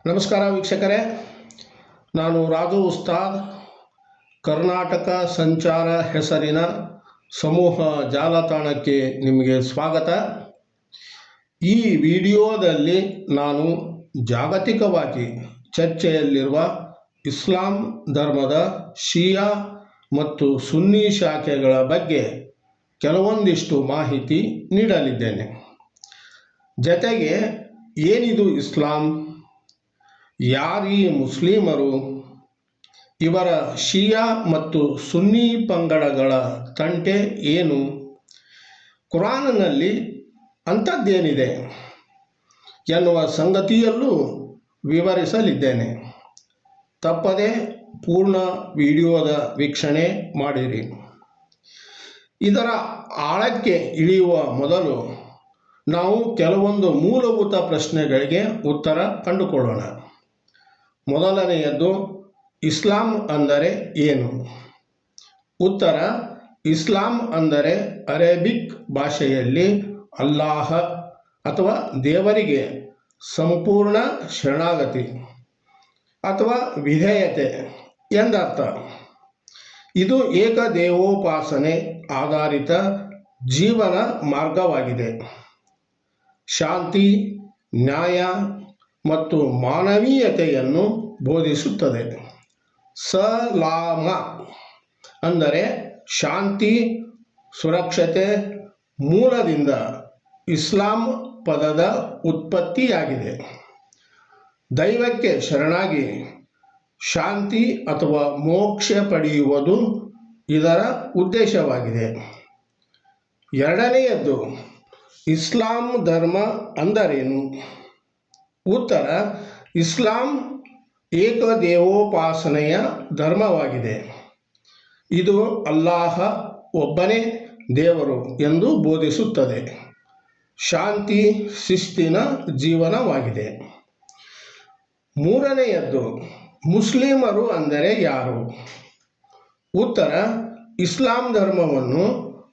ನಮಸ್ಕಾರ ವೀಕ್ಷಕರೇ, ನಾನು ರಾಜು ಉಸ್ತಾದ್. ಕರ್ನಾಟಕ ಸಂಚಾರ ಹೆಸರಿನ ಸಮೂಹ ಜಾಲತಾಣಕ್ಕೆ ನಿಮಗೆ ಸ್ವಾಗತ. ಈ ವಿಡಿಯೋದಲ್ಲಿ ನಾನು ಜಾಗತಿಕವಾಗಿ ಚರ್ಚೆಯಲ್ಲಿರುವ ಇಸ್ಲಾಂ ಧರ್ಮದ ಶಿಯಾ ಮತ್ತು ಸುನ್ನಿ ಶಾಖೆಗಳ ಬಗ್ಗೆ ಕೆಲವೊಂದಿಷ್ಟು ಮಾಹಿತಿ ನೀಡಲಿದ್ದೇನೆ. ಜತೆಗೆ ಏನಿದು ಇಸ್ಲಾಂ, ಯಾರೀ ಮುಸ್ಲಿಮರು, ಇವರ ಶಿಯಾ ಮತ್ತು ಸುನ್ನಿ ಪಂಗಡಗಳ ತಂಟೆ ಏನು, ಕುರಾನ್ನಲ್ಲಿ ಅಂಥದ್ದೇನಿದೆ ಎನ್ನುವ ಸಂಗತಿಯಲ್ಲೂ ವಿವರಿಸಲಿದ್ದೇನೆ. ತಪ್ಪದೆ ಪೂರ್ಣ ವಿಡಿಯೋದ ವೀಕ್ಷಣೆ ಮಾಡಿರಿ. ಇದರ ಆಳಕ್ಕೆ ಇಳಿಯುವ ಮೊದಲು ನಾವು ಕೆಲವೊಂದು ಮೂಲಭೂತ ಪ್ರಶ್ನೆಗಳಿಗೆ ಉತ್ತರ ಕಂಡುಕೊಳ್ಳೋಣ. ಮೊದಲನೆಯದ್ದು, ಇಸ್ಲಾಂ ಅಂದರೆ ಏನು? ಉತ್ತರ: ಇಸ್ಲಾಂ ಅಂದರೆ ಅರೇಬಿಕ್ ಭಾಷೆಯಲ್ಲಿ ಅಲ್ಲಾಹ ಅಥವಾ ದೇವರಿಗೆ ಸಂಪೂರ್ಣ ಶರಣಾಗತಿ ಅಥವಾ ವಿಧೇಯತೆ ಎಂದರ್ಥ. ಇದು ಏಕದೇವೋಪಾಸನೆ ಆಧಾರಿತ ಜೀವನ ಮಾರ್ಗವಾಗಿದೆ. ಶಾಂತಿ, ನ್ಯಾಯ ಮತ್ತು ಮಾನವೀಯತೆಯನ್ನು ಬೋಧಿಸುತ್ತದೆ. ಸಲಾಮ ಅಂದರೆ ಶಾಂತಿ, ಸುರಕ್ಷತೆ ಮೂಲದಿಂದ ಇಸ್ಲಾಂ ಪದದ ಉತ್ಪತ್ತಿಯಾಗಿದೆ. ದೈವಕ್ಕೆ ಶರಣಾಗಿ ಶಾಂತಿ ಅಥವಾ ಮೋಕ್ಷ ಪಡೆಯುವುದು ಇದರ ಉದ್ದೇಶವಾಗಿದೆ. ಎರಡನೆಯದ್ದು, ಇಸ್ಲಾಂ ಧರ್ಮ ಅಂದರೇನು? ಉತ್ತರ: ಇಸ್ಲಾಂ ಏಕದೇವೋಪಾಸನೆಯ ಧರ್ಮವಾಗಿದೆ. ಇದು ಅಲ್ಲಾಹ ಒಬ್ಬನೇ ದೇವರು ಎಂದು ಬೋಧಿಸುತ್ತದೆ. ಶಾಂತಿ, ಶಿಸ್ತಿನ ಜೀವನವಾಗಿದೆ. ಮೂರನೆಯದ್ದು, ಮುಸ್ಲಿಮರು ಅಂದರೆ ಯಾರು? ಉತ್ತರ: ಇಸ್ಲಾಂ ಧರ್ಮವನ್ನು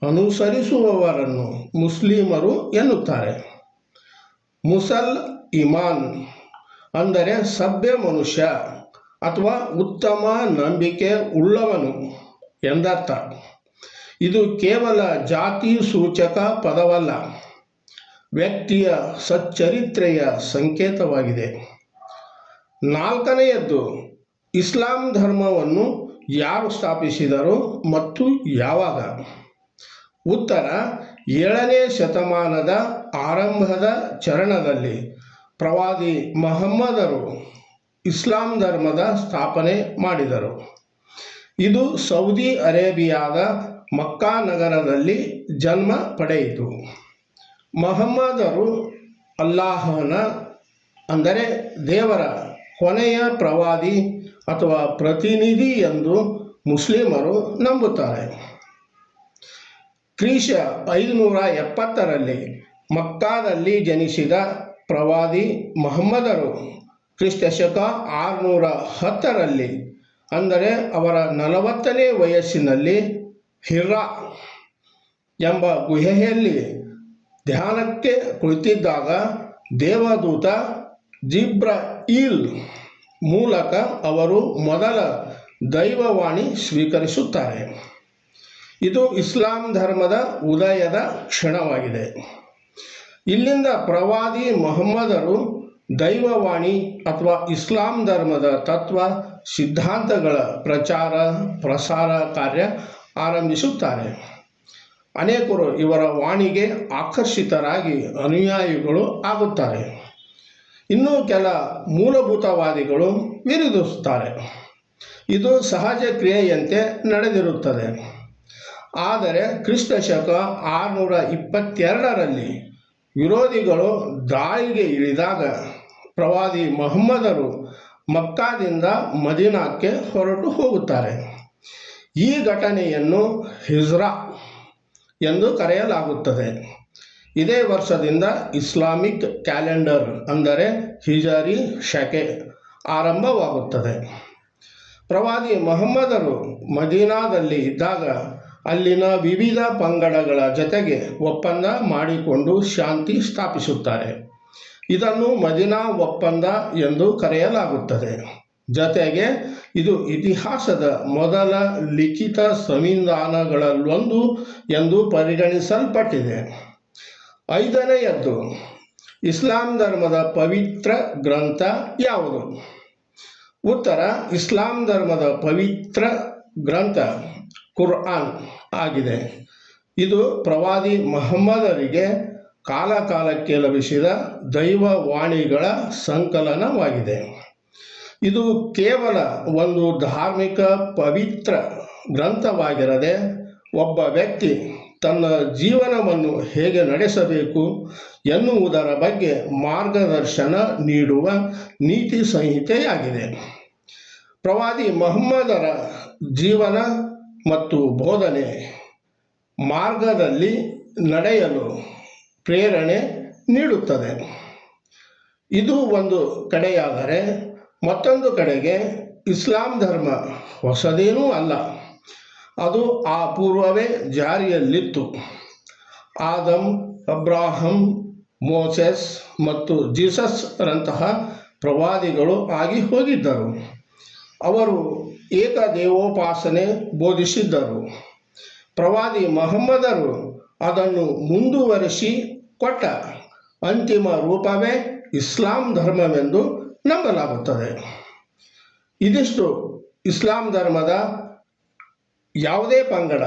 ಅನುಸರಿಸುವವರನ್ನು ಮುಸ್ಲಿಮರು ಎನ್ನುತ್ತಾರೆ. ಇಮಾನ್ ಅಂದರೆ ಸಭ್ಯ ಮನುಷ್ಯ ಅಥವಾ ಉತ್ತಮ ನಂಬಿಕೆ ಉಳ್ಳವನು ಎಂದರ್ಥ. ಇದು ಕೇವಲ ಜಾತಿ ಸೂಚಕ ಪದವಲ್ಲ, ವ್ಯಕ್ತಿಯ ಸಚ್ಚರಿತ್ರೆಯ ಸಂಕೇತವಾಗಿದೆ. ನಾಲ್ಕನೆಯದ್ದು, ಇಸ್ಲಾಂ ಧರ್ಮವನ್ನು ಯಾರು ಸ್ಥಾಪಿಸಿದರು ಮತ್ತು ಯಾವಾಗ? ಉತ್ತರ: 7ನೇ ಶತಮಾನದ ಆರಂಭದ ಚರಣದಲ್ಲಿ ಪ್ರವಾದಿ ಮಹಮ್ಮದರು ಇಸ್ಲಾಂ ಧರ್ಮದ ಸ್ಥಾಪನೆ ಮಾಡಿದರು. ಇದು ಸೌದಿ ಅರೇಬಿಯಾದ ಮಕ್ಕಾ ನಗರದಲ್ಲಿ ಜನ್ಮ ಪಡೆಯಿತು. ಮಹಮ್ಮದರು ಅಲ್ಲಾಹನ ಅಂದರೆ ದೇವರ ಕೊನೆಯ ಪ್ರವಾದಿ ಅಥವಾ ಪ್ರತಿನಿಧಿ ಎಂದು ಮುಸ್ಲಿಮರು ನಂಬುತ್ತಾರೆ. ಕ್ರಿಶ 570ರಲ್ಲಿ ಮಕ್ಕಾದಲ್ಲಿ ಜನಿಸಿದ ಪ್ರವಾದಿ ಮಹಮ್ಮದರು ಕ್ರಿಸ್ತಶಕ 610ರಲ್ಲಿ ಅಂದರೆ ಅವರ 40ನೇ ವಯಸ್ಸಿನಲ್ಲಿ ಹಿರಾ ಎಂಬ ಗುಹೆಯಲ್ಲಿ ಧ್ಯಾನಕ್ಕೆ ಕುಳಿತಿದ್ದಾಗ ದೇವದೂತ ಜಿಬ್ರಾಯಿಲ್ ಮೂಲಕ ಅವರು ಮೊದಲ ದೈವವಾಣಿ ಸ್ವೀಕರಿಸುತ್ತಾರೆ. ಇದು ಇಸ್ಲಾಂ ಧರ್ಮದ ಉದಯದ ಕ್ಷಣವಾಗಿದೆ. ಇಲ್ಲಿಂದ ಪ್ರವಾದಿ ಮಹಮ್ಮದರು ದೈವವಾಣಿ ಅಥವಾ ಇಸ್ಲಾಂ ಧರ್ಮದ ತತ್ವ ಸಿದ್ಧಾಂತಗಳ ಪ್ರಚಾರ ಪ್ರಸಾರ ಕಾರ್ಯ ಆರಂಭಿಸುತ್ತಾರೆ. ಅನೇಕರು ಇವರ ವಾಣಿಗೆ ಆಕರ್ಷಿತರಾಗಿ ಅನುಯಾಯಿಗಳು ಆಗುತ್ತಾರೆ. ಇನ್ನೂ ಕೆಲ ಮೂಲಭೂತವಾದಿಗಳು ವಿರೋಧಿಸುತ್ತಾರೆ. ಇದು ಸಹಜ ಕ್ರಿಯೆಯಂತೆ ನಡೆದಿರುತ್ತದೆ. ಆದರೆ ಕ್ರಿಸ್ತಶಕ 622ರಲ್ಲಿ ವಿರೋಧಿಗಳು ದಾಳಿಗೆ ಇಳಿದಾಗ ಪ್ರವಾದಿ ಮಹಮ್ಮದರು ಮಕ್ಕಾದಿಂದ ಮದೀನಾಕ್ಕೆ ಹೊರಟು ಹೋಗುತ್ತಾರೆ. ಈ ಘಟನೆಯನ್ನು ಹಿಜ್ರಾ ಎಂದು ಕರೆಯಲಾಗುತ್ತದೆ. ಇದೇ ವರ್ಷದಿಂದ ಇಸ್ಲಾಮಿಕ್ ಕ್ಯಾಲೆಂಡರ್ ಅಂದರೆ ಹಿಜರಿ ಶಕೆ ಆರಂಭವಾಗುತ್ತದೆ. ಪ್ರವಾದಿ ಮಹಮ್ಮದರು ಮದೀನಾದಲ್ಲಿ ಇದ್ದಾಗ ಅಲ್ಲಿನ ವಿವಿಧ ಪಂಗಡಗಳ ಜೊತೆಗೆ ಒಪ್ಪಂದ ಮಾಡಿಕೊಂಡು ಶಾಂತಿ ಸ್ಥಾಪಿಸುತ್ತಾರೆ. ಇದನ್ನು ಮದೀನಾ ಒಪ್ಪಂದ ಎಂದು ಕರೆಯಲಾಗುತ್ತದೆ. ಜೊತೆಗೆ ಇದು ಇತಿಹಾಸದ ಮೊದಲ ಲಿಖಿತ ಸಂವಿಧಾನಗಳಲ್ಲೊಂದು ಎಂದು ಪರಿಗಣಿಸಲ್ಪಟ್ಟಿದೆ. 5ನೇಯದ್ದು, ಇಸ್ಲಾಂ ಧರ್ಮದ ಪವಿತ್ರ ಗ್ರಂಥ ಯಾವುದು? ಉತ್ತರ: ಇಸ್ಲಾಂ ಧರ್ಮದ ಪವಿತ್ರ ಗ್ರಂಥ ಕುರ್ಆನ್ ಆಗಿದೆ. ಇದು ಪ್ರವಾದಿ ಮುಹಮ್ಮದರಿಗೆ ಕಾಲಕಾಲಕ್ಕೆ ಲಭಿಸಿದ ದೈವವಾಣಿಗಳ ಸಂಕಲನವಾಗಿದೆ. ಇದು ಕೇವಲ ಒಂದು ಧಾರ್ಮಿಕ ಪವಿತ್ರ ಗ್ರಂಥವಾಗಿರದೆ, ಒಬ್ಬ ವ್ಯಕ್ತಿ ತನ್ನ ಜೀವನವನ್ನು ಹೇಗೆ ನಡೆಸಬೇಕು ಎನ್ನುವುದರ ಬಗ್ಗೆ ಮಾರ್ಗದರ್ಶನ ನೀಡುವ ನೀತಿ ಸಂಹಿತೆಯಾಗಿದೆ. ಪ್ರವಾದಿ ಮುಹಮ್ಮದರ ಜೀವನ ಮತ್ತು ಬೋಧನೆ ಮಾರ್ಗದಲ್ಲಿ ನಡೆಯಲು ಪ್ರೇರಣೆ ನೀಡುತ್ತದೆ. ಇದು ಒಂದು ಕಡೆಯಾದರೆ, ಮತ್ತೊಂದು ಕಡೆಗೆ ಇಸ್ಲಾಂ ಧರ್ಮ ಹೊಸದೇನೂ ಅಲ್ಲ. ಅದು ಆ ಪೂರ್ವವೇ ಜಾರಿಯಲ್ಲಿತ್ತು. ಆದಮ್, ಅಬ್ರಾಹಂ, ಮೋಸೆಸ್ ಮತ್ತು ಜೀಸಸ್ ರಂತಹ ಪ್ರವಾದಿಗಳು ಆಗಿ ಹೋಗಿದ್ದರು. ಅವರು ಏಕದೇವೋಪಾಸನೆ ಬೋಧಿಸಿದ್ದರು. ಪ್ರವಾದಿ ಮುಹಮ್ಮದರು ಅದನ್ನು ಮುಂದುವರಿಸಿ ಕೊಟ್ಟ ಅಂತಿಮ ರೂಪವೇ ಇಸ್ಲಾಂ ಧರ್ಮವೆಂದು ನಂಬಲಾಗುತ್ತದೆ. ಇದಿಷ್ಟು ಇಸ್ಲಾಂ ಧರ್ಮದ ಯಾವುದೇ ಪಂಗಡ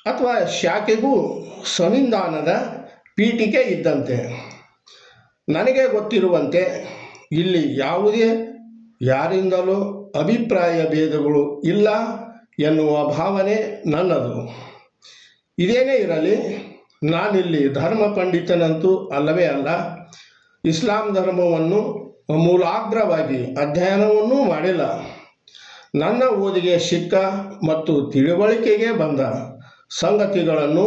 ಅಥವಾ ಶಾಖೆಗೂ ಸಂವಿಧಾನದ ಪೀಠಿಕೆ ಇದ್ದಂತೆ. ನನಗೆ ಗೊತ್ತಿರುವಂತೆ ಇಲ್ಲಿ ಯಾವುದೇ ಯಾರಿಂದಲೂ ಅಭಿಪ್ರಾಯ ಭೇದಗಳು ಇಲ್ಲ ಎನ್ನುವ ಭಾವನೆ ನನ್ನದು. ಇದೇನೇ ಇರಲಿ, ನಾನಿಲ್ಲಿ ಧರ್ಮ ಪಂಡಿತನಂತೂ ಅಲ್ಲವೇ ಅಲ್ಲ. ಇಸ್ಲಾಂ ಧರ್ಮವನ್ನು ಮೂಲಾಗ್ರವಾಗಿ ಅಧ್ಯಯನವನ್ನೂ ಮಾಡಿಲ್ಲ. ನನ್ನ ಓದಿಗೆ ಸಿಕ್ಕ ಮತ್ತು ತಿಳುವಳಿಕೆಗೆ ಬಂದ ಸಂಗತಿಗಳನ್ನು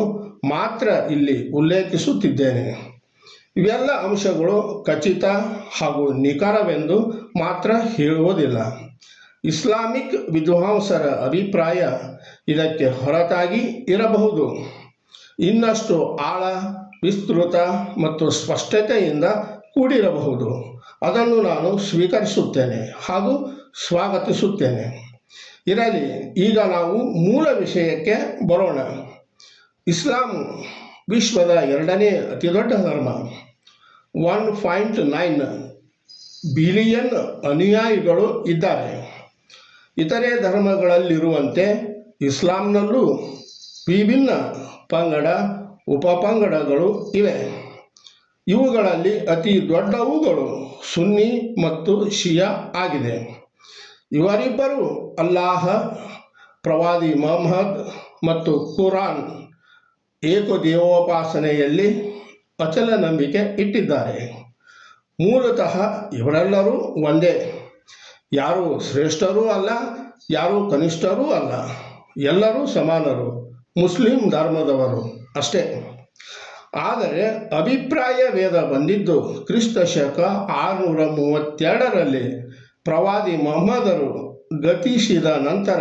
ಮಾತ್ರ ಇಲ್ಲಿ ಉಲ್ಲೇಖಿಸುತ್ತಿದ್ದೇನೆ. ಇವೆಲ್ಲ ಅಂಶಗಳು ಖಚಿತ ಹಾಗೂ ನಿಖರವೆಂದು ಮಾತ್ರ ಹೇಳುವುದಿಲ್ಲ. ಇಸ್ಲಾಮಿಕ್ ವಿದ್ವಾಂಸರ ಅಭಿಪ್ರಾಯ ಇದಕ್ಕೆ ಹೊರತಾಗಿ ಇರಬಹುದು. ಇನ್ನಷ್ಟು ಆಳ, ವಿಸ್ತೃತ ಮತ್ತು ಸ್ಪಷ್ಟತೆಯಿಂದ ಕೂಡಿರಬಹುದು. ಅದನ್ನು ನಾನು ಸ್ವೀಕರಿಸುತ್ತೇನೆ ಹಾಗೂ ಸ್ವಾಗತಿಸುತ್ತೇನೆ. ಇರಲಿ, ಈಗ ನಾವು ಮೂಲ ವಿಷಯಕ್ಕೆ ಬರೋಣ. ಇಸ್ಲಾಂ ವಿಶ್ವದ 2ನೇ ಅತಿದೊಡ್ಡ ಧರ್ಮ. 1.9 ಬಿಲಿಯನ್ ಅನುಯಾಯಿಗಳು ಇದ್ದಾರೆ. ಇತರೆ ಧರ್ಮಗಳಲ್ಲಿರುವಂತೆ ಇಸ್ಲಾಂನಲ್ಲೂ ವಿಭಿನ್ನ ಪಂಗಡ, ಉಪಪಂಗಡಗಳು ಇವೆ. ಇವುಗಳಲ್ಲಿ ಅತಿ ದೊಡ್ಡವುಗಳು ಸುನ್ನಿ ಮತ್ತು ಶಿಯಾ ಆಗಿದೆ. ಇವರಿಬ್ಬರು ಅಲ್ಲಾಹ, ಪ್ರವಾದಿ ಮುಹಮ್ಮದ್ ಮತ್ತು ಕುರಾನ್ ಏಕದೇವೋಪಾಸನೆಯಲ್ಲಿ ಅಚಲ ನಂಬಿಕೆ ಇಟ್ಟಿದ್ದಾರೆ. ಮೂಲತಃ ಇವರೆಲ್ಲರೂ ಒಂದೇ. ಯಾರೂ ಶ್ರೇಷ್ಠರೂ ಅಲ್ಲ, ಯಾರೂ ಕನಿಷ್ಠರೂ ಅಲ್ಲ. ಎಲ್ಲರೂ ಸಮಾನರು, ಮುಸ್ಲಿಂ ಧರ್ಮದವರು ಅಷ್ಟೇ. ಆದರೆ ಅಭಿಪ್ರಾಯ ಭೇದ ಬಂದಿದ್ದು ಕ್ರಿಸ್ತ ಶಕ 632ರಲ್ಲಿ ಪ್ರವಾದಿ ಮುಹಮ್ಮದರು ಗತಿಸಿದ ನಂತರ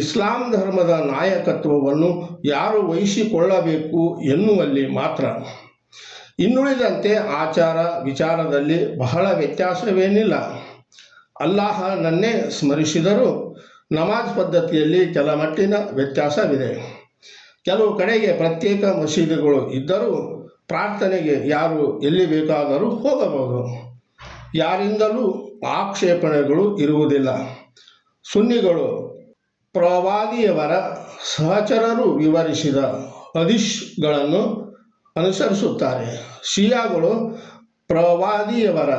ಇಸ್ಲಾಂ ಧರ್ಮದ ನಾಯಕತ್ವವನ್ನು ಯಾರು ವಹಿಸಿಕೊಳ್ಳಬೇಕು ಎನ್ನುವಲ್ಲಿ ಮಾತ್ರ. ಇನ್ನುಳಿದಂತೆ ಆಚಾರ ವಿಚಾರದಲ್ಲಿ ಬಹಳ ವ್ಯತ್ಯಾಸವೇನಿಲ್ಲ. ಅಲ್ಲಾಹನನ್ನೇ ಸ್ಮರಿಸಿದರೂ ನಮಾಜ್ ಪದ್ಧತಿಯಲ್ಲಿ ಕೆಲಮಟ್ಟಿನ ವ್ಯತ್ಯಾಸವಿದೆ. ಕೆಲವು ಕಡೆಗೆ ಪ್ರತ್ಯೇಕ ಮಸೀದಿಗಳು ಇದ್ದರೂ ಪ್ರಾರ್ಥನೆಗೆ ಯಾರು ಎಲ್ಲಿ ಬೇಕಾದರೂ ಹೋಗಬಹುದು. ಯಾರಿಂದಲೂ ಆಕ್ಷೇಪಣೆಗಳು ಇರುವುದಿಲ್ಲ. ಸುನ್ನಿಗಳು ಪ್ರವಾದಿಯವರ ಸಹಚರರು ವಿವರಿಸಿದ ಹದೀಸ್ಗಳನ್ನು ಅನುಸರಿಸುತ್ತಾರೆ. ಶಿಯಾಗಳು ಪ್ರವಾದಿಯವರ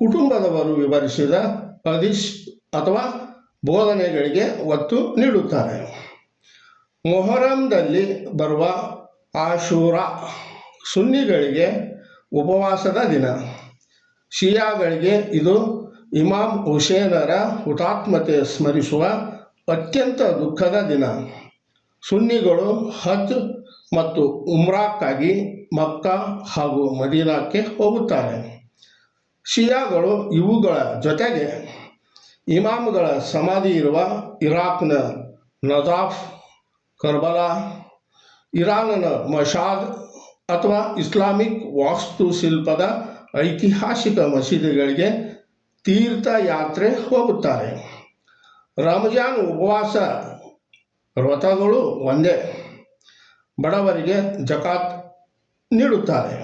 ಕುಟುಂಬದವರು ವಿವರಿಸಿದ ಹದೀಸ್ ಅಥವಾ ಬೋಧನೆಗಳಿಗೆ ಒತ್ತು ನೀಡುತ್ತಾರೆ. ಮೊಹರಂದಲ್ಲಿ ಬರುವ ಆಶೂರಾ ಸುನ್ನಿಗಳಿಗೆ ಉಪವಾಸದ ದಿನ. ಶಿಯಾಗಳಿಗೆ ಇದು ಇಮಾಮ್ ಹುಸೇನರ ಹುತಾತ್ಮತೆ ಸ್ಮರಿಸುವ ಅತ್ಯಂತ ದುಃಖದ ದಿನ. ಸುನ್ನಿಗಳು ಹಜ್ ಮತ್ತು ಉಮ್ರಾಕ್ಕಾಗಿ ಮಕ್ಕಾ ಹಾಗೂ ಮದೀನಾಕ್ಕೆ ಹೋಗುತ್ತಾರೆ. ಶಿಯಾಗಳು ಇವುಗಳ ಜೊತೆಗೆ ಇಮಾಮ್ಗಳ ಸಮಾಧಿ ಇರುವ ಇರಾಕ್ನ ನಜಾಫ್, ಕರ್ಬಲಾ, ಇರಾನ್ನ ಮಷಾದ್ ಅಥವಾ ಇಸ್ಲಾಮಿಕ್ ವಾಸ್ತುಶಿಲ್ಪದ ಐತಿಹಾಸಿಕ ಮಸೀದಿಗಳಿಗೆ ತೀರ್ಥಯಾತ್ರೆ ಹೋಗುತ್ತಾರೆ. ರಂಜಾನ್ ಉಪವಾಸ ವ್ರತಗಳು ಒಂದೇ. ಬಡವರಿಗೆ ಜಕಾತ್ ನೀಡುತ್ತಾರೆ.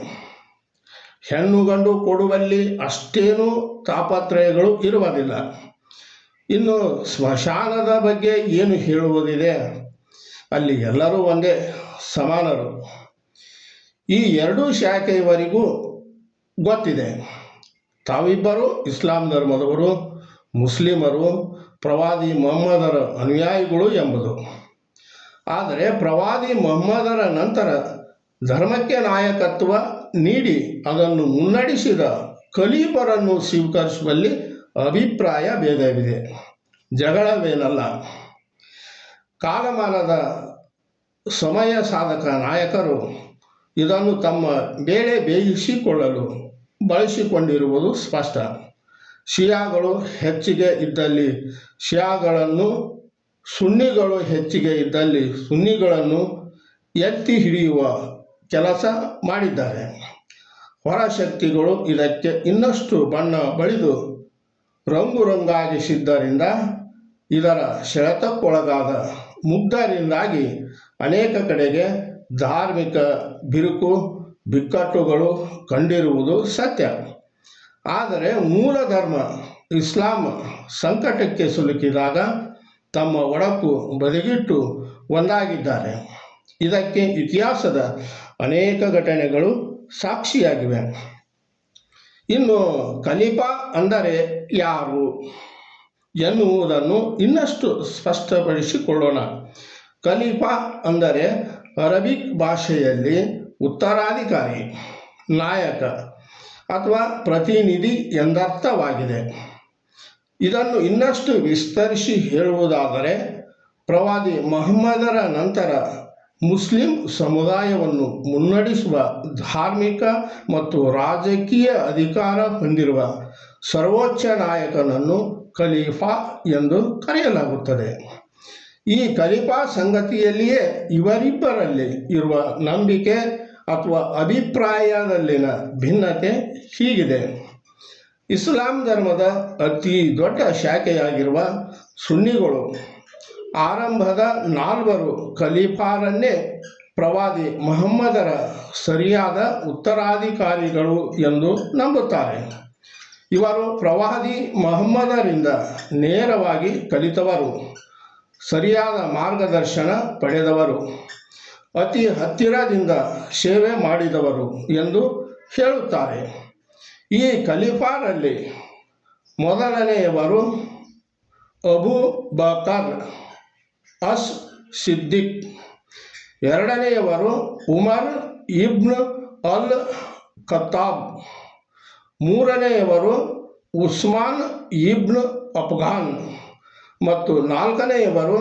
ಹೆಣ್ಣು ಗಂಡು ಕೊಡುವಲ್ಲಿ ಅಷ್ಟೇನೂ ತಾಪತ್ರಯಗಳು ಇರುವುದಿಲ್ಲ. ಇನ್ನು ಸ್ಮಶಾನದ ಬಗ್ಗೆ ಏನು ಹೇಳುವುದಿದೆ, ಅಲ್ಲಿ ಎಲ್ಲರೂ ಒಂದೇ, ಸಮಾನರು. ಈ ಎರಡೂ ಶಾಖೆಯವರಿಗೂ ಗೊತ್ತಿದೆ, ತಾವಿಬ್ಬರು ಇಸ್ಲಾಂ ಧರ್ಮದವರು, ಮುಸ್ಲಿಮರು, ಪ್ರವಾದಿ ಮೊಹಮ್ಮದರ ಅನುಯಾಯಿಗಳು ಎಂಬುದು. ಆದರೆ ಪ್ರವಾದಿ ಮೊಹಮ್ಮದರ ನಂತರ ಧರ್ಮಕ್ಕೆ ನಾಯಕತ್ವ ನೀಡಿ ಅದನ್ನು ಮುನ್ನಡೆಸಿದ ಖಲೀಫರನ್ನು ಸ್ವೀಕರಿಸುವಲ್ಲಿ ಅಭಿಪ್ರಾಯ ಭೇದವಿದೆ, ಜಗಳವೇನಲ್ಲ. ಕಾಲಮಾನದ ಸಮಯ ಸಾಧಕ ನಾಯಕರು ಇದನ್ನು ತಮ್ಮ ಬೇಳೆ ಬೇಯಿಸಿಕೊಳ್ಳಲು ಬಳಸಿಕೊಂಡಿರುವುದು ಸ್ಪಷ್ಟ. ಶಿಯಾಗಳು ಹೆಚ್ಚಿಗೆ ಇದ್ದಲ್ಲಿ ಶಿಯಾಗಳನ್ನು, ಸುನ್ನಿಗಳು ಹೆಚ್ಚಿಗೆ ಇದ್ದಲ್ಲಿ ಸುನ್ನಿಗಳನ್ನು ಎತ್ತಿ ಹಿಡಿಯುವ ಕೆಲಸ ಮಾಡಿದ್ದಾರೆ. ಹೊರಶಕ್ತಿಗಳು ಇದಕ್ಕೆ ಇನ್ನಷ್ಟು ಬಣ್ಣ ಬಳಿದು ರಂಗುರಂಗಾಗಿಸಿದ್ದರಿಂದ ಇದರ ಸೆಳೆತಕ್ಕೊಳಗಾದ ಮುಗ್ಧರಿಂದಾಗಿ ಅನೇಕ ಕಡೆಗೆ ಧಾರ್ಮಿಕ ಬಿರುಕು ಬಿಕ್ಕಟ್ಟುಗಳು ಕಂಡಿರುವುದು ಸತ್ಯ. ಆದರೆ ಮೂಲ ಧರ್ಮ ಇಸ್ಲಾಂ ಸಂಕಟಕ್ಕೆ ಸಿಲುಕಿದಾಗ ತಮ್ಮ ಒಡಕು ಬದಿಗಿಟ್ಟು ಒಂದಾಗಿದ್ದಾರೆ. ಇದಕ್ಕೆ ಇತಿಹಾಸದ ಅನೇಕ ಘಟನೆಗಳು ಸಾಕ್ಷಿಯಾಗಿವೆ. ಇನ್ನು ಖಲೀಫಾ ಅಂದರೆ ಯಾರು ಎನ್ನುವುದನ್ನು ಇನ್ನಷ್ಟು ಸ್ಪಷ್ಟಪಡಿಸಿಕೊಳ್ಳೋಣ. ಖಲೀಫಾ ಅಂದರೆ ಅರಬಿಕ್ ಭಾಷೆಯಲ್ಲಿ ಉತ್ತರಾಧಿಕಾರಿ, ನಾಯಕ ಅಥವಾ ಪ್ರತಿನಿಧಿ ಎಂದರ್ಥವಾಗಿದೆ. ಇದನ್ನು ಇನ್ನಷ್ಟು ವಿಸ್ತರಿಸಿ ಹೇಳುವುದಾದರೆ, ಪ್ರವಾದಿ ಮೊಹಮ್ಮದರ ನಂತರ ಮುಸ್ಲಿಂ ಸಮುದಾಯವನ್ನು ಮುನ್ನಡೆಸುವ ಧಾರ್ಮಿಕ ಮತ್ತು ರಾಜಕೀಯ ಅಧಿಕಾರ ಹೊಂದಿರುವ ಸರ್ವೋಚ್ಚ ನಾಯಕನನ್ನು ಖಲೀಫಾ ಎಂದು ಕರೆಯಲಾಗುತ್ತದೆ. ಈ ಖಲೀಫಾ ಸಂಗತಿಯಲ್ಲಿಯೇ ಇವರಿಬ್ಬರಲ್ಲಿ ಇರುವ ನಂಬಿಕೆ ಅಥವಾ ಅಭಿಪ್ರಾಯದಲ್ಲಿನ ಭಿನ್ನತೆ ಹೀಗಿದೆ. ಇಸ್ಲಾಂ ಧರ್ಮದ ಅತಿ ದೊಡ್ಡ ಶಾಖೆಯಾಗಿರುವ ಸುನ್ನಿಗಳು ಆರಂಭದ 4 ಖಲೀಫಾರನ್ನೇ ಪ್ರವಾದಿ ಮೊಹಮ್ಮದರ ಸರಿಯಾದ ಉತ್ತರಾಧಿಕಾರಿಗಳು ಎಂದು ನಂಬುತ್ತಾರೆ. ಇವರು ಪ್ರವಾದಿ ಮೊಹಮ್ಮದರಿಂದ ನೇರವಾಗಿ ಕಲಿತವರು, ಸರಿಯಾದ ಮಾರ್ಗದರ್ಶನ ಪಡೆದವರು, ಅತಿ ಹತ್ತಿರದಿಂದ ಸೇವೆ ಮಾಡಿದವರು ಎಂದು ಹೇಳುತ್ತಾರೆ. ಈ ಖಲೀಫಾರಲ್ಲಿ ಮೊದಲನೆಯವರು ಅಬೂ ಬಕರ್ ಅಸ್ ಸಿದ್ದಿಕ್, ಎರಡನೆಯವರು ಉಮರ್ ಇಬ್ನ್ ಅಲ್ ಖತ್ತಾಬ್, ಮೂರನೆಯವರು ಉಸ್ಮಾನ್ ಇಬ್ನ್ ಅಫ್ಘಾನ್ ಮತ್ತು ನಾಲ್ಕನೆಯವರು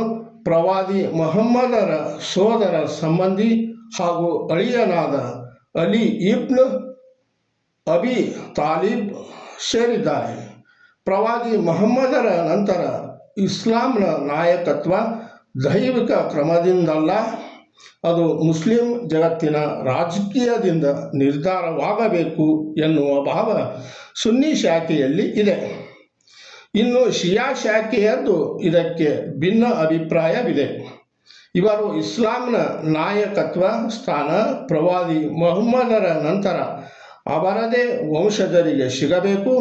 ಪ್ರವಾದಿ ಮೊಹಮ್ಮದರ ಸೋದರ ಸಂಬಂಧಿ ಹಾಗೂ ಅಳಿಯನಾದ ಅಲಿ ಇಬ್ನ್ ಅಬಿ ತಾಲಿಬ್ ಸೇರಿದ್ದಾರೆ. ಪ್ರವಾದಿ ಮೊಹಮ್ಮದರ ನಂತರ ಇಸ್ಲಾಂನ ನಾಯಕತ್ವ ದೈವಿಕ ಕ್ರಮದಿಂದಲ್ಲ, ಅದು ಮುಸ್ಲಿಂ ಜಗತ್ತಿನ ರಾಜಕೀಯದಿಂದ ನಿರ್ಧಾರವಾಗಬೇಕು ಎನ್ನುವ ಭಾವ ಸುನ್ನಿ ಶಾಖೆಯಲ್ಲಿ ಇದೆ. ಇನ್ನು ಶಿಯಾ ಶಾಖೆಯದ್ದು ಇದಕ್ಕೆ ಭಿನ್ನ ಅಭಿಪ್ರಾಯವಿದೆ. ಇವರು ಇಸ್ಲಾಂನ ನಾಯಕತ್ವ ಸ್ಥಾನ ಪ್ರವಾದಿ ಮೊಹಮ್ಮದರ ನಂತರ ಅವರದೇ ವಂಶಜರಿಗೆ ಸಿಗಬೇಕು,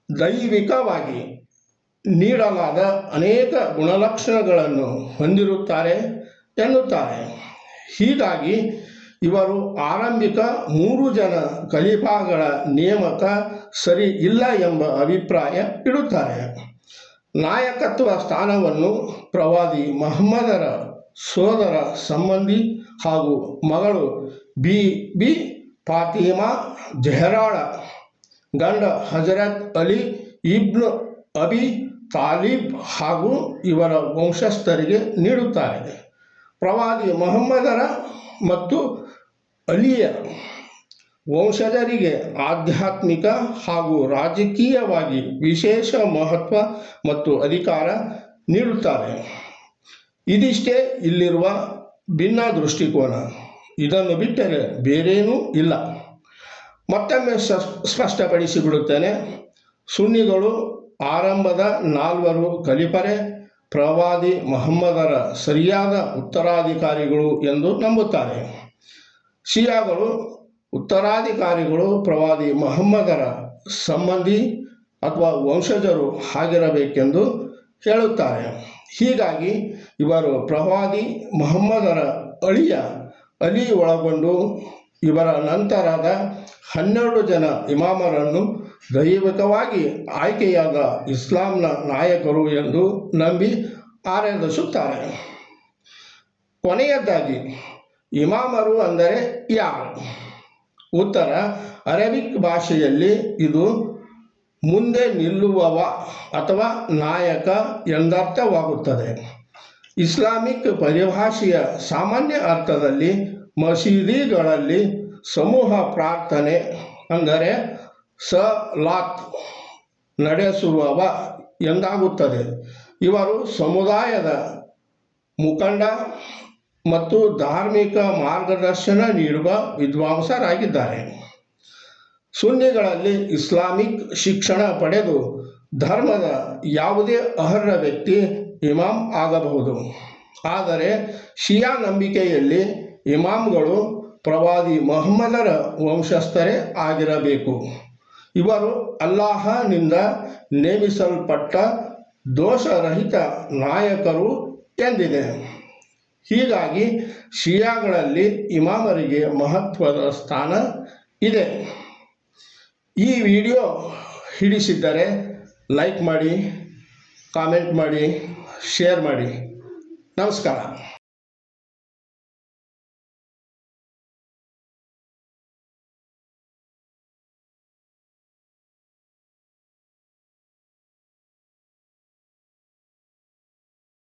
ದೈವಿಕವಾಗಿ ನೀಡಲಾದ ಅನೇಕ ಗುಣಲಕ್ಷಣಗಳನ್ನು ಹೊಂದಿರುತ್ತಾರೆ ಎನ್ನುತ್ತಾರೆ. ಹೀಗಾಗಿ ಇವರು ಆರಂಭಿಕ 3 ಜನ ಖಲೀಫಾಗಳ ನೇಮಕ ಸರಿ ಇಲ್ಲ ಎಂಬ ಅಭಿಪ್ರಾಯ ಇಡುತ್ತಾರೆ. ನಾಯಕತ್ವ ಸ್ಥಾನವನ್ನು ಪ್ರವಾದಿ ಮೊಹಮ್ಮದರ ಸೋದರ ಸಂಬಂಧಿ ಹಾಗೂ ಮಗಳು ಬಿ ಫಾತಿಮಾ ಜಹರಾಳ ಗಂಡ ಹಜರತ್ ಅಲಿ ಇಬ್ನ್ ಅಬಿ ತಾಲಿಬ್ ಹಾಗೂ ಇವರ ವಂಶಸ್ಥರಿಗೆ ನೀಡುತ್ತಾರೆ. ಪ್ರವಾದಿ ಮೊಹಮ್ಮದರ ಮತ್ತು ಅಲಿಯ ವಂಶಜರಿಗೆ ಆಧ್ಯಾತ್ಮಿಕ ಹಾಗೂ ರಾಜಕೀಯವಾಗಿ ವಿಶೇಷ ಮಹತ್ವ ಮತ್ತು ಅಧಿಕಾರ ನೀಡುತ್ತಾರೆ. ಇದಿಷ್ಟೇ ಇಲ್ಲಿರುವ ಭಿನ್ನ ದೃಷ್ಟಿಕೋನ. ಇದನ್ನು ಬಿಟ್ಟರೆ ಬೇರೇನೂ ಇಲ್ಲ. ಮತ್ತೊಮ್ಮೆ ಸ್ಪಷ್ಟಪಡಿಸಿಬಿಡುತ್ತೇನೆ. ಸುನ್ನಿಗಳು ಆರಂಭದ 4 ಖಲೀಫರೇ ಪ್ರವಾದಿ ಮುಹಮ್ಮದರ ಸರಿಯಾದ ಉತ್ತರಾಧಿಕಾರಿಗಳು ಎಂದು ನಂಬುತ್ತಾರೆ. ಶಿಯಾಗಳು ಉತ್ತರಾಧಿಕಾರಿಗಳು ಪ್ರವಾದಿ ಮುಹಮ್ಮದರ ಸಂಬಂಧಿ ಅಥವಾ ವಂಶಜರು ಆಗಿರಬೇಕೆಂದು ಹೇಳುತ್ತಾರೆ. ಹೀಗಾಗಿ ಇವರು ಪ್ರವಾದಿ ಮುಹಮ್ಮದರ ಅಳಿಯ ಅಲಿ ಒಳಗೊಂಡು ಇವರ ನಂತರದ 12 ಜನ ಇಮಾಮರನ್ನು ದೈವಿಕವಾಗಿ ಆಯ್ಕೆಯಾದ ಇಸ್ಲಾಂನ ನಾಯಕರು ಎಂದು ನಂಬಿ ಆರಾಧಿಸುತ್ತಾರೆ. ಕೊನೆಯದಾಗಿ, ಇಮಾಮರು ಅಂದರೆ ಯಾರು? ಉತ್ತರ: ಅರೇಬಿಕ್ ಭಾಷೆಯಲ್ಲಿ ಇದು ಮುಂದೆ ನಿಲ್ಲುವವ ಅಥವಾ ನಾಯಕ ಎಂದರ್ಥವಾಗುತ್ತದೆ. ಇಸ್ಲಾಮಿಕ್ ಪರಿಭಾಷೆಯ ಸಾಮಾನ್ಯ ಅರ್ಥದಲ್ಲಿ ಮಸೀದಿಗಳಲ್ಲಿ ಸಮೂಹ ಪ್ರಾರ್ಥನೆ ಅಂದರೆ ಸಲಾತ್ ನಡೆಸುವವ ಎಂದಾಗುತ್ತದೆ. ಇವರು ಸಮುದಾಯದ ಮುಖಂಡ ಮತ್ತು ಧಾರ್ಮಿಕ ಮಾರ್ಗದರ್ಶನ ನೀಡುವ ವಿದ್ವಾಂಸರಾಗಿದ್ದಾರೆ. ಸುನ್ನಿಗಳಲ್ಲಿ ಇಸ್ಲಾಮಿಕ್ ಶಿಕ್ಷಣ ಪಡೆದು ಧರ್ಮದ ಯಾವುದೇ ಅರ್ಹ ವ್ಯಕ್ತಿ ಇಮಾಮ್ ಆಗಬಹುದು. ಆದರೆ ಶಿಯಾ ನಂಬಿಕೆಯಲ್ಲಿ ಇಮಾಮ್ಗಳು ಪ್ರವಾದಿ ಮುಹಮ್ಮದರ ವಂಶಸ್ಥರೇ ಆಗಿರಬೇಕು. ಇವರು ಅಲ್ಲಾಹನಿಂದ ನೇಮಿಸಲ್ಪಟ್ಟ ದೋಷರಹಿತ ನಾಯಕರು ಎಂದಿದೆ. ಹೀಗಾಗಿ ಶಿಯಾಗಳಲ್ಲಿ ಇಮಾಮರಿಗೆ ಮಹತ್ವದ ಸ್ಥಾನ ಇದೆ. ಈ ವಿಡಿಯೋ ಹಿಡಿಸಿದ್ದರೆ ಲೈಕ್ ಮಾಡಿ, ಕಾಮೆಂಟ್ ಮಾಡಿ, ಶೇರ್ ಮಾಡಿ. ನಮಸ್ಕಾರ.